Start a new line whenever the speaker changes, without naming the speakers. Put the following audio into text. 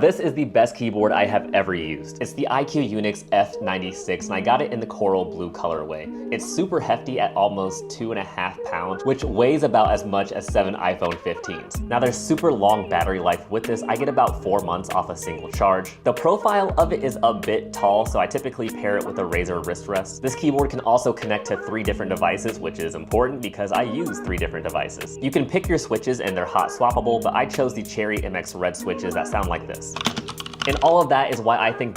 This is the best keyboard I have ever used. It's the Iqunix F96 and I got it in the coral blue colorway. It's super hefty at almost 2.5 pounds, which weighs about as much as 7 iPhone 15s. Now there's super long battery life with this. I get about 4 months off a single charge. The profile of it is a bit tall, so I typically pair it with a Razer wrist rest. This keyboard can also connect to 3 different devices, which is important because I use 3 different devices. You can pick your switches and they're hot swappable, but I chose the Cherry MX Red switches that sound like this. And all of that is why I think